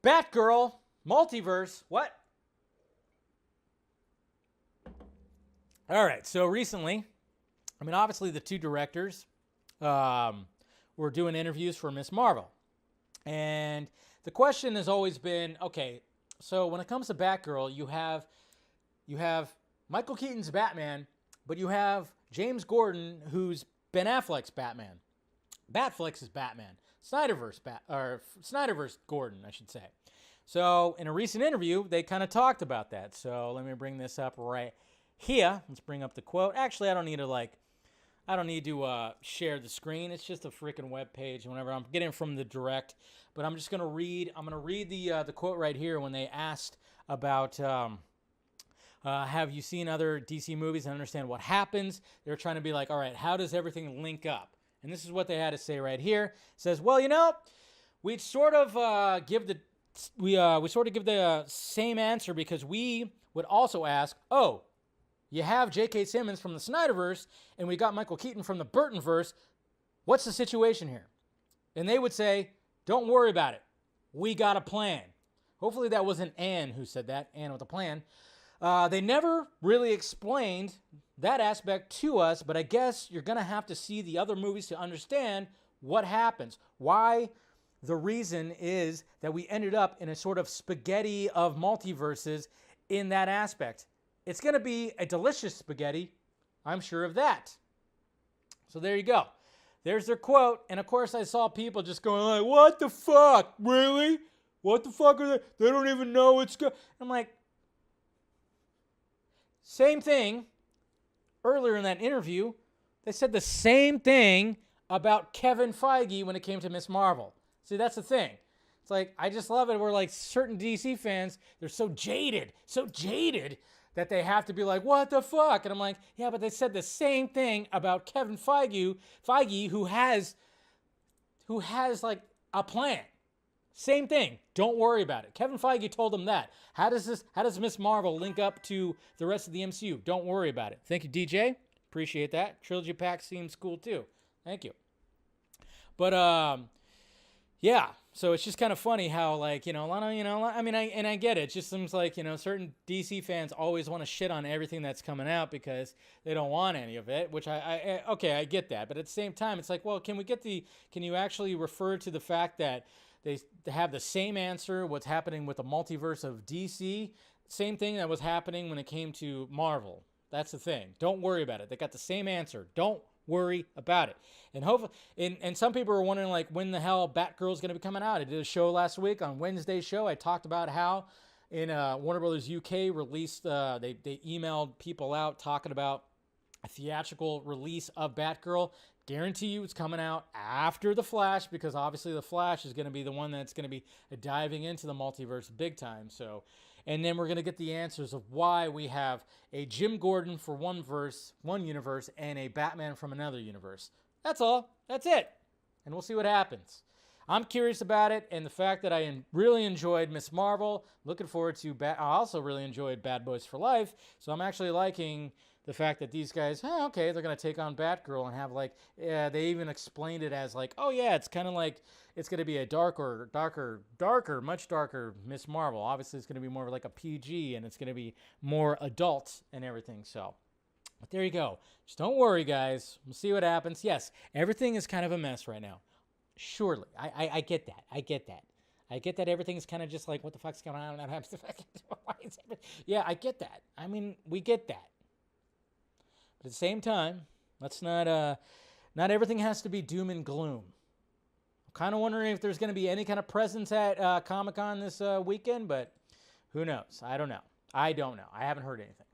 Batgirl, Multiverse, what? All right, so recently, I mean, obviously the two directors were doing interviews for Ms. Marvel. And the question has always been, okay, so when it comes to Batgirl, you have Michael Keaton's Batman, but you have James Gordon, who's Ben Affleck's Batman. Batflex's Batman. SnyderVerse Gordon, I should say. So in a recent interview, they kind of talked about that. So let me bring this up right here. Let's bring up the quote. Actually, I don't need to share the screen. It's just a freaking web page. Whenever I'm getting it from the direct, but I'm just gonna read. I'm gonna read the quote right here when they asked about have you seen other DC movies and understand what happens. They're trying to be like, all right, how does everything link up? And this is what they had to say right here. It says, well, you know, we sort of give the same answer because we would also ask, oh, you have JK Simmons from the SnyderVerse, and we got Michael Keaton from the Burtonverse. What's the situation here? And they would say, don't worry about it. We got a plan. Hopefully that wasn't Ann who said that, Ann with a plan. They never really explained that aspect to us, but I guess you're going to have to see the other movies to understand what happens. Why the reason is that we ended up in a sort of spaghetti of multiverses in that aspect. It's going to be a delicious spaghetti. I'm sure of that. So there you go. There's their quote. And of course, I saw people just going like, what the fuck? Really? What the fuck are they? They don't even know what's going. I'm like, same thing. Earlier in that interview, they said the same thing about Kevin Feige when it came to Ms. Marvel. See, that's the thing. It's like, I just love it where like certain DC fans, they're so jaded that they have to be like, what the fuck? And I'm like, yeah, but they said the same thing about Kevin Feige who has like a plan. Same thing. Don't worry about it. Kevin Feige told them that. How does Ms. Marvel link up to the rest of the MCU? Don't worry about it. Thank you, DJ. Appreciate that. Trilogy pack seems cool too. Thank you. But yeah. So it's just kind of funny how, like, I get it. It just seems like, certain DC fans always want to shit on everything that's coming out because they don't want any of it, which I get that. But at the same time, it's like, well, can you actually refer to the fact that they have the same answer, what's happening with the multiverse of DC, same thing that was happening when it came to Marvel. That's the thing. Don't worry about it. They got the same answer. Don't worry about it. And hopefully, and some people are wondering, like, when the hell Batgirl's going to be coming out. I did a show last week on Wednesday's show. I talked about how in Warner Brothers UK released, they emailed people out talking about a theatrical release of Batgirl. Guarantee you it's coming out after The Flash, because obviously The Flash is going to be the one that's going to be diving into the multiverse big time. So, and then we're going to get the answers of why we have a Jim Gordon for one universe, and a Batman from another universe. That's all. That's it. And we'll see what happens. I'm curious about it, and the fact that I really enjoyed Ms. Marvel. Looking forward to I also really enjoyed Bad Boys for Life, so I'm actually liking the fact that these guys, okay, they're going to take on Batgirl and have, like, they even explained it as like, oh yeah, it's kind of like, it's going to be a much darker Ms. Marvel. Obviously, it's going to be more like a PG, and it's going to be more adult and everything, so. But there you go. Just don't worry, guys. We'll see what happens. Yes, everything is kind of a mess right now. Surely. I get that. I get that everything is kind of just like, what the fuck's going on? Yeah, I get that. I mean, we get that. But at the same time, let's not everything has to be doom and gloom. I'm kind of wondering if there's going to be any kind of presence at Comic-Con this weekend, but who knows? I don't know. I don't know. I haven't heard anything.